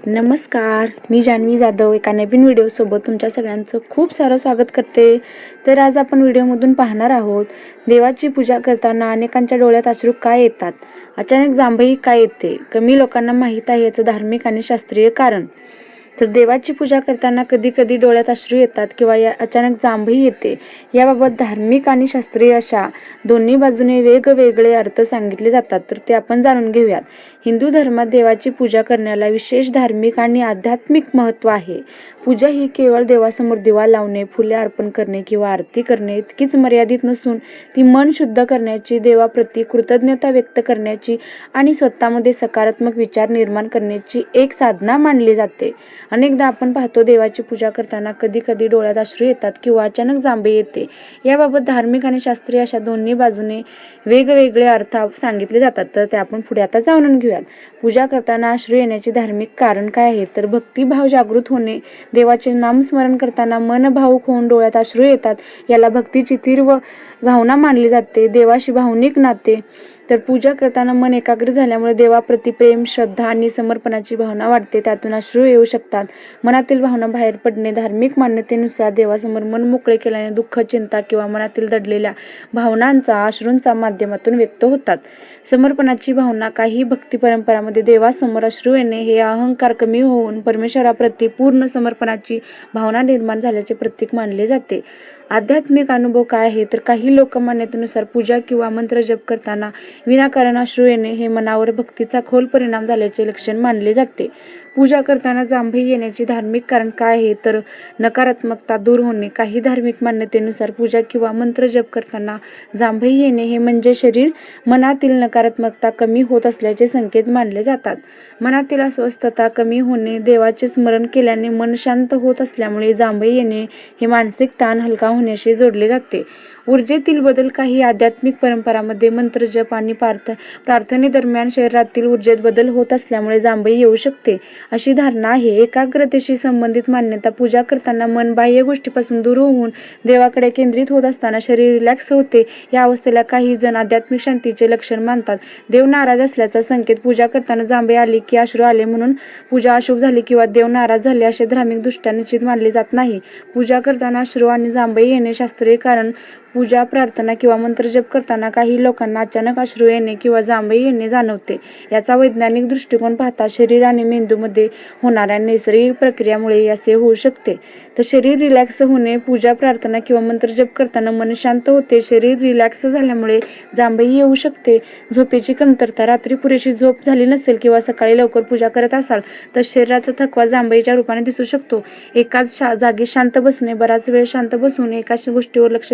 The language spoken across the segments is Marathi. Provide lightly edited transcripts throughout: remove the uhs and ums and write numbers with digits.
नमस्कार, मी जान्हवी जाधव एका नवीन व्हिडिओसोबत तुमच्या सगळ्यांचं खूप सारं स्वागत करते. तर आज आपण व्हिडिओमधून पाहणार आहोत, देवाची पूजा करताना अनेकांच्या डोळ्यात अश्रू काय येतात, अचानक जांभई काय येते, कमी लोकांना माहीत आहे याचं धार्मिक आणि शास्त्रीय कारण. तर देवाची पूजा करताना कधी कधी डोळ्यात अश्रू येतात किंवा अचानक जांभई येते. याबाबत धार्मिक आणि शास्त्रीय अशा दोन्ही बाजूने वेगवेगळे अर्थ सांगितले जातात, तर ते आपण जाणून घेऊयात. हिंदू धर्मात देवाची पूजा करण्याला विशेष धार्मिक आणि आध्यात्मिक महत्त्व आहे. पूजा ही केवळ देवासमोर दिवा लावणे, फुले अर्पण करणे किंवा आरती करणे इतकीच मर्यादित नसून ती मन शुद्ध करण्याची, देवाप्रती कृतज्ञता व्यक्त करण्याची आणि स्वतःमध्ये सकारात्मक विचार निर्माण करण्याची एक साधना मानली जाते. अनेकदा आपण पाहतो, देवाची पूजा करताना कधी कधी डोळ्यात अश्रू येतात किंवा अचानक जांभई येते. याबाबत धार्मिक आणि शास्त्रीय अशा दोन्ही बाजूने वेगवेगळे अर्थ सांगितले जातात, तर ते आपण पुढे आता जाणून घेऊयात. पूजा करताना अश्रू येण्याचे धार्मिक कारण काय आहे, तर भक्तिभाव जागृत होणे. देवाचे नामस्मरण करताना मन भावुक होऊन डोळ्यात अश्रू येतात, याला भक्तीची तीव्र भावना मानली जाते. देवाशी भावनिक नाते. तर पूजा करताना मन एकाग्र झाल्यामुळे देवाप्रती प्रेम, श्रद्धा आणि समर्पणाची भावना वाढते, त्यातून अश्रू येऊ शकतात. मनातील भावना बाहेर पडणे. धार्मिक मान्यतेनुसार देवासमोर मन मोकळे केल्याने दुःख, चिंता किंवा मनातील दडलेल्या भावनांचा अश्रूंच्या माध्यमातून व्यक्त होतात. समर्पणाची भावना. काही भक्ती परंपरांमध्ये देवासमोर अश्रू येणे हे अहंकार कमी होऊन परमेश्वराप्रती पूर्ण समर्पणाची भावना निर्माण झाल्याचे प्रतीक मानले जाते. आध्यात्मिक अनुभव काय आहे, तर काही लोकमान्यतेनुसार पूजा किंवा मंत्र जप करताना विनाकारण अश्रू येणे हे मनावर भक्तीचा खोल परिणाम झाल्याचे लक्षण मानले जाते. पूजा करताना जांभई येण्याचे धार्मिक कारण काय आहे, तर नकारात्मकता दूर होणे. काही धार्मिक मान्यतेनुसार पूजा किंवा मंत्र जप करताना जांभई येणे हे म्हणजे मनातील नकारात्मकता कमी होत असल्याचे संकेत मानले जातात. मनातील अस्वस्थता कमी होणे. देवाचे स्मरण केल्याने मन शांत होत असल्यामुळे जांभई येणे हे मानसिक ताण हलका होण्याशी जोडले जाते. ऊर्जेतील बदल. काही आध्यात्मिक परंपरांमध्ये मंत्र जप आणि प्रार्थनेदरम्यान शरीरातील ऊर्जेत बदल होत असल्यामुळे जांभई येऊ शकते, अशी धारणा आहे. एकाग्रतेशी संबंधित मान्यता. पूजा करताना मन बाह्य गोष्टीपासून दूर होऊन देवाकडे केंद्रित होत असताना शरीर रिलॅक्स होते. या अवस्थेला काही जण आध्यात्मिक शांतीचे लक्षण मानतात. देव नाराज असल्याचा संकेत. पूजा करताना जांभई आली की अश्रू आले म्हणून पूजा अशुभ झाली किंवा देव नाराज झाले असे धार्मिकदृष्ट्या निश्चित मानले जात नाही. पूजा करताना अश्रू आणि जांभई येणे शास्त्रीय कारण. पूजा, प्रार्थना किंवा मंत्र जप करताना काही लोकांना अचानक अश्रू येणे किंवा जांभई येणे जाणवते. याचा वैज्ञानिक दृष्टिकोन पाहता शरीर आणि मेंदूमध्ये होणाऱ्या नैसर्गिक प्रक्रियामुळे असे होऊ शकते. तर शरीर रिलॅक्स होणे. पूजा, प्रार्थना किंवा मंत्र जप करताना मन शांत होते. शरीर रिलॅक्स झाल्यामुळे जांभई येऊ शकते. झोपेची कमतरता. रात्री पुरेशी झोप झाली नसेल किंवा सकाळी लवकर पूजा करत असाल तर शरीराचा थकवा जांभईच्या रूपाने दिसू शकतो. एकाच जागी शांत बसणे. बराच वेळ शांत बसून एकाच गोष्टीवर लक्ष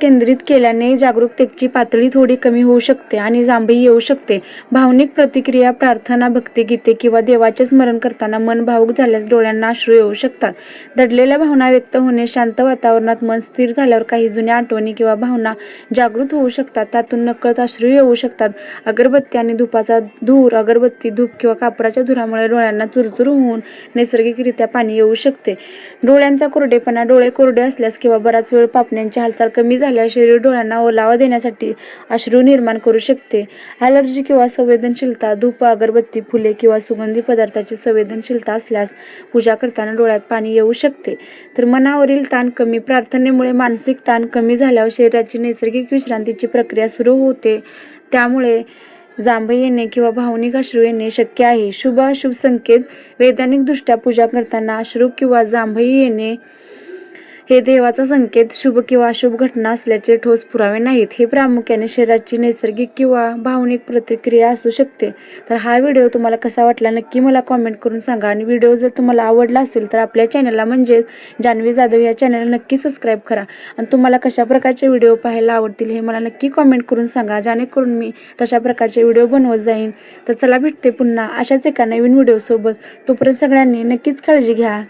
केंद्रित केल्याने जागरूकतेची पातळी थोडी कमी होऊ शकते आणि जांभई येऊ शकते. भावनिक प्रतिक्रिया. प्रार्थना, भक्तिगीते किंवा देवाचे स्मरण करताना मन भावुक झाल्यास डोळ्यांना अश्रू येऊ शकतात. दडलेल्या भावना व्यक्त होणे. शांत वातावरणात मन स्थिर झाल्यावर काही जुन्या आठवणी किंवा भावना जागृत होऊ शकतात, त्यातून नकळत अश्रू येऊ शकतात. अगरबत्ती आणि धुपाचा धूर. अगरबत्ती, धूप किंवा कापराच्या धुरामुळे डोळ्यांना चुरचुर होऊन नैसर्गिकरित्या पाणी येऊ शकते. डोळ्यांचा कोरडेपणा. डोळे कोरडे असल्यास किंवा बराच वेळ पापण्यांची हालचाल कमी झाल्यास शरीर डोळ्यांना ओलावा देण्यासाठी अश्रू निर्माण करू शकते. ॲलर्जी किंवा संवेदनशीलता. धूप, अगरबत्ती, फुले किंवा सुगंधी पदार्थाची संवेदनशीलता असल्यास पूजा करताना डोळ्यात पाणी येऊ शकते. तर मनावरील ताण कमी. प्रार्थनेमुळे मानसिक ताण कमी झाल्यावर शरीराची नैसर्गिक विश्रांतीची प्रक्रिया सुरू होते, त्यामुळे जांभई येणे किंवा भावनिक अश्रू येणे शक्य आहे. शुभ अशुभ संकेत. वैज्ञानिकदृष्ट्या पूजा करताना अश्रू किंवा जांभई येणे हे देवाचा संकेत, शुभ किंवा अशुभ घटना असल्याचे ठोस पुरावे नाहीत. हे प्रामुख्याने शरीराची नैसर्गिक किंवा भावनिक प्रतिक्रिया असू शकते. तर हा व्हिडिओ तुम्हाला कसा वाटला नक्की मला कॉमेंट करून सांगा. आणि व्हिडिओ जर तुम्हाला आवडला असेल तर आपल्या चॅनलला म्हणजेच जान्हवी जाधव या चॅनलला नक्की सबस्क्राईब करा. आणि तुम्हाला कशा प्रकारचे व्हिडिओ पाहायला आवडतील हे मला नक्की कॉमेंट करून सांगा, जेणेकरून मी तशा प्रकारचे व्हिडिओ बनवत जाईन. तर चला, भेटते पुन्हा अशाच एका नवीन व्हिडिओसोबत. तोपर्यंत सगळ्यांनी नक्कीच काळजी घ्या.